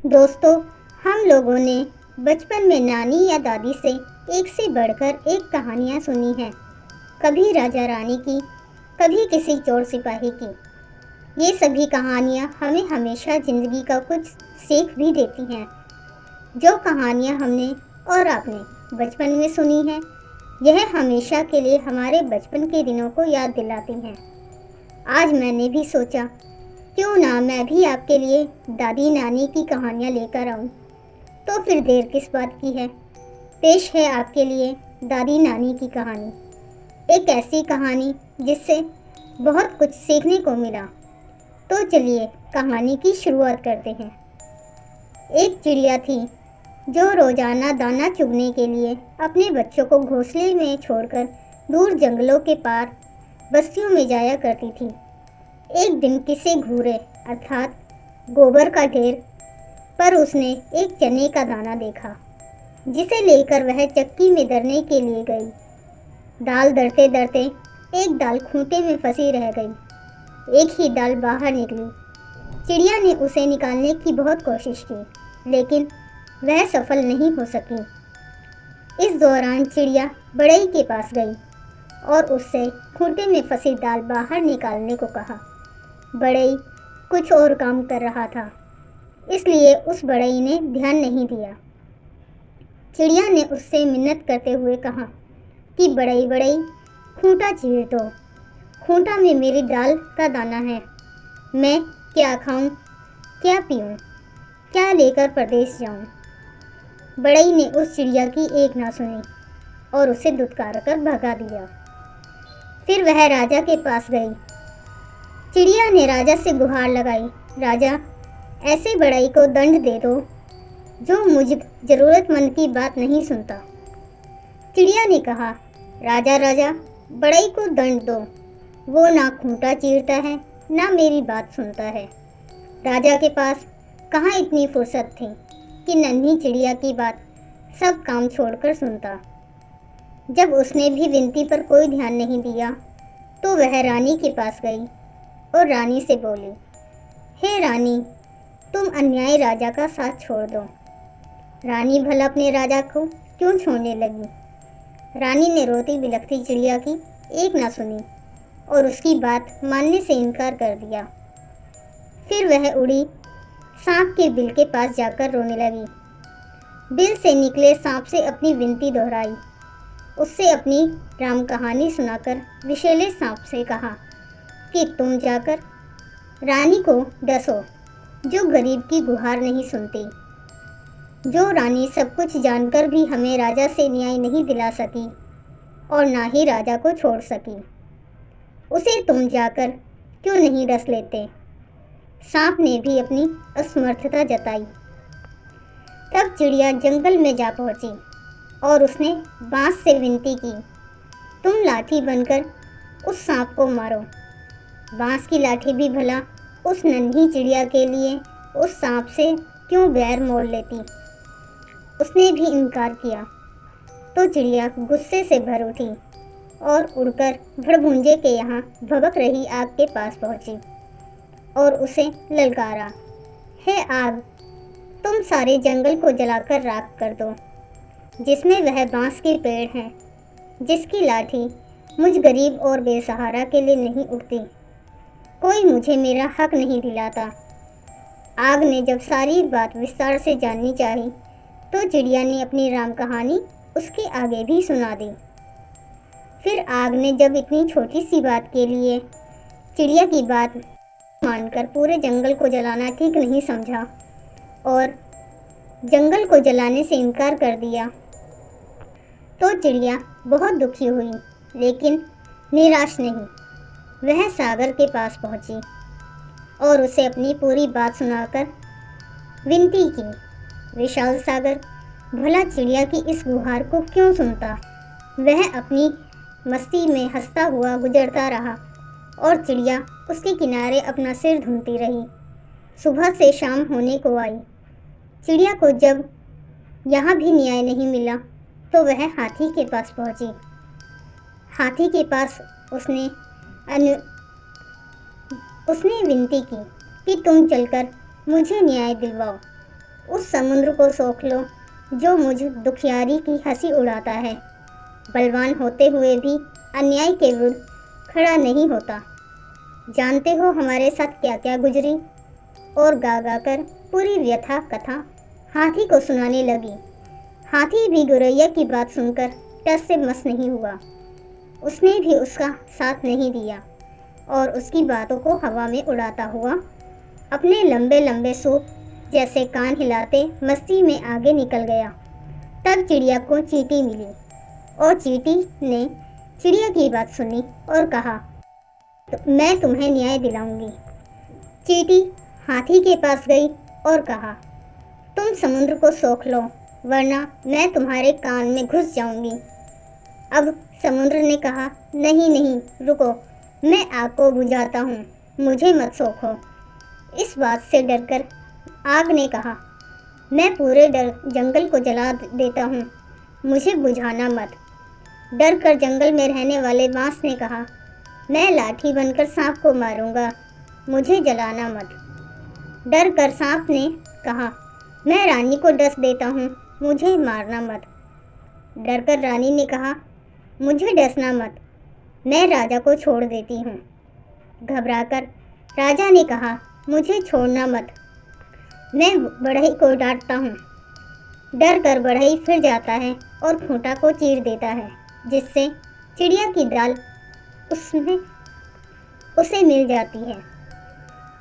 दोस्तों, हम लोगों ने बचपन में नानी या दादी से एक से बढ़कर एक कहानियाँ सुनी हैं। कभी राजा रानी की, कभी किसी चोर सिपाही की। ये सभी कहानियाँ हमें हमेशा ज़िंदगी का कुछ सीख भी देती हैं। जो कहानियाँ हमने और आपने बचपन में सुनी हैं, यह हमेशा के लिए हमारे बचपन के दिनों को याद दिलाती हैं। आज मैंने भी सोचा, क्यों ना मैं भी आपके लिए दादी नानी की कहानियाँ लेकर आऊँ। तो फिर देर किस बात की है। पेश है आपके लिए दादी नानी की कहानी। एक ऐसी कहानी जिससे बहुत कुछ सीखने को मिला। तो चलिए कहानी की शुरुआत करते हैं। एक चिड़िया थी जो रोजाना दाना चुगने के लिए अपने बच्चों को घोंसले में छोड़कर दूर जंगलों के पार बस्तियों में जाया करती थी। एक दिन किसी घूरे अर्थात गोबर का ढेर पर उसने एक चने का दाना देखा, जिसे लेकर वह चक्की में दरने के लिए गई। दाल दरते दरते एक दाल खूंटे में फंसी रह गई। एक ही दाल बाहर निकली। चिड़िया ने उसे निकालने की बहुत कोशिश की, लेकिन वह सफल नहीं हो सकी। इस दौरान चिड़िया बढ़ई के पास गई और उससे खूंटे में फंसी दाल बाहर निकालने को कहा। बढ़ई कुछ और काम कर रहा था, इसलिए उस बढ़ई ने ध्यान नहीं दिया। चिड़िया ने उससे मिन्नत करते हुए कहा कि बढ़ई बढ़ई, खूंटा चीर दो। खूंटा में मेरी दाल का दाना है। मैं क्या खाऊं, क्या पीऊं, क्या लेकर प्रदेश जाऊं। बढ़ई ने उस चिड़िया की एक ना सुनी और उसे दुत्कार कर भगा दिया। फिर वह राजा के पास गई। चिड़िया ने राजा से गुहार लगाई, राजा, ऐसे बढ़ई को दंड दे दो जो मुझ जरूरतमंद की बात नहीं सुनता। चिड़िया ने कहा, राजा राजा, बढ़ई को दंड दो। वो ना खूंटा चीरता है, ना मेरी बात सुनता है। राजा के पास कहाँ इतनी फुर्सत थी कि नन्ही चिड़िया की बात सब काम छोड़कर सुनता। जब उसने भी विनती पर कोई ध्यान नहीं दिया, तो वह रानी के पास गई और रानी से बोली, हे रानी, तुम अन्यायी राजा का साथ छोड़ दो। रानी भला अपने राजा को क्यों छोड़ने लगी। रानी ने रोती बिलखती चिड़िया की एक ना सुनी और उसकी बात मानने से इनकार कर दिया। फिर वह उड़ी सांप के बिल के पास जाकर रोने लगी। बिल से निकले सांप से अपनी विनती दोहराई। उससे अपनी राम कहानी सुनाकर विषैले सांप से कहा कि तुम जाकर रानी को डसो, जो गरीब की गुहार नहीं सुनती। जो रानी सब कुछ जानकर भी हमें राजा से न्याय नहीं दिला सकी और ना ही राजा को छोड़ सकी, उसे तुम जाकर क्यों नहीं डस लेते। सांप ने भी अपनी असमर्थता जताई। तब चिड़िया जंगल में जा पहुंची और उसने बांस से विनती की, तुम लाठी बनकर उस सांप को मारो। बांस की लाठी भी भला उस नन्ही चिड़िया के लिए उस सांप से क्यों बैर मोल लेती। उसने भी इनकार किया। तो चिड़िया गुस्से से भर उठी और उड़कर भड़भुंजे के यहाँ भभक रही आग के पास पहुंची और उसे ललकारा, हे आग, तुम सारे जंगल को जलाकर राख कर दो, जिसमें वह बांस के पेड़ हैं, जिसकी लाठी मुझ गरीब और बेसहारा के लिए नहीं उड़ती। कोई मुझे मेरा हक नहीं दिलाता। आग ने जब सारी बात विस्तार से जाननी चाही, तो चिड़िया ने अपनी राम कहानी उसके आगे भी सुना दी। फिर आग ने जब इतनी छोटी सी बात के लिए चिड़िया की बात मानकर पूरे जंगल को जलाना ठीक नहीं समझा और जंगल को जलाने से इनकार कर दिया, तो चिड़िया बहुत दुखी हुई, लेकिन निराश नहीं। वह सागर के पास पहुंची और उसे अपनी पूरी बात सुनाकर विनती की, विशाल सागर, भला चिड़िया की इस गुहार को क्यों सुनता। वह अपनी मस्ती में हंसता हुआ गुजरता रहा और चिड़िया उसके किनारे अपना सिर धुनती रही। सुबह से शाम होने को आई। चिड़िया को जब यहाँ भी न्याय नहीं मिला, तो वह हाथी के पास पहुंची। हाथी के पास उसने विनती की कि तुम चलकर मुझे न्याय दिलवाओ। उस समुद्र को सोख लो जो मुझ दुखियारी की हंसी उड़ाता है। बलवान होते हुए भी अन्याय के विरुद्ध खड़ा नहीं होता। जानते हो हमारे साथ क्या क्या गुजरी? और गा गा कर पूरी व्यथा कथा हाथी को सुनाने लगी। हाथी भी गुरैया की बात सुनकर टस से मस नहीं हुआ। उसने भी उसका साथ नहीं दिया और उसकी बातों को हवा में उड़ाता हुआ अपने लंबे लंबे सूप जैसे कान हिलाते मस्ती में आगे निकल गया। तब चिड़िया को चींटी मिली और चींटी ने चिड़िया की बात सुनी और कहा, मैं तुम्हें न्याय दिलाऊंगी। चींटी हाथी के पास गई और कहा, तुम समुद्र को सोख लो वरना मैं तुम्हारे कान में घुस जाऊंगी। अब समुद्र ने कहा, नहीं नहीं रुको, मैं आग को बुझाता हूँ, मुझे मत सोखो। इस बात से डरकर आग ने कहा, मैं पूरे जंगल को जला देता हूँ, मुझे बुझाना मत। डर कर जंगल में रहने वाले बांस ने कहा, मैं लाठी बनकर सांप को मारूंगा, मुझे जलाना मत। डर कर सांप ने कहा, मैं रानी को डस देता हूँ, मुझे मारना मत। डर कर रानी ने कहा, मुझे डसना मत, मैं राजा को छोड़ देती हूँ। घबराकर राजा ने कहा, मुझे छोड़ना मत, मैं बढ़ई को डांटता हूँ। डर कर बढ़ई फिर जाता है और खूंटा को चीर देता है, जिससे चिड़िया की दाल उसमें उसे मिल जाती है।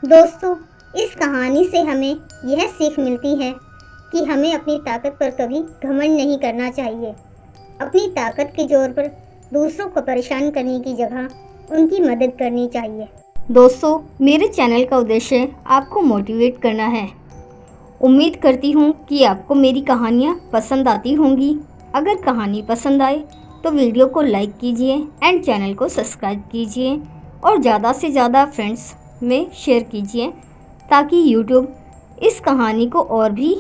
दोस्तों, इस कहानी से हमें यह सीख मिलती है कि हमें अपनी ताकत पर कभी घमंड नहीं करना चाहिए। अपनी ताकत के जोर पर दूसरों को परेशान करने की जगह उनकी मदद करनी चाहिए। दोस्तों, मेरे चैनल का उद्देश्य आपको मोटिवेट करना है। उम्मीद करती हूँ कि आपको मेरी कहानियाँ पसंद आती होंगी। अगर कहानी पसंद आए तो वीडियो को लाइक कीजिए एंड चैनल को सब्सक्राइब कीजिए और ज़्यादा से ज़्यादा फ्रेंड्स में शेयर कीजिए ताकि यूट्यूब इस कहानी को और भी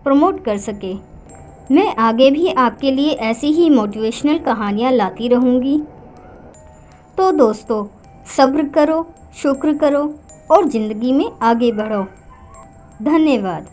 प्रमोट कर सके। मैं आगे भी आपके लिए ऐसी ही मोटिवेशनल कहानियाँ लाती रहूँगी। तो दोस्तों, सब्र करो, शुक्र करो और ज़िंदगी में आगे बढ़ो। धन्यवाद।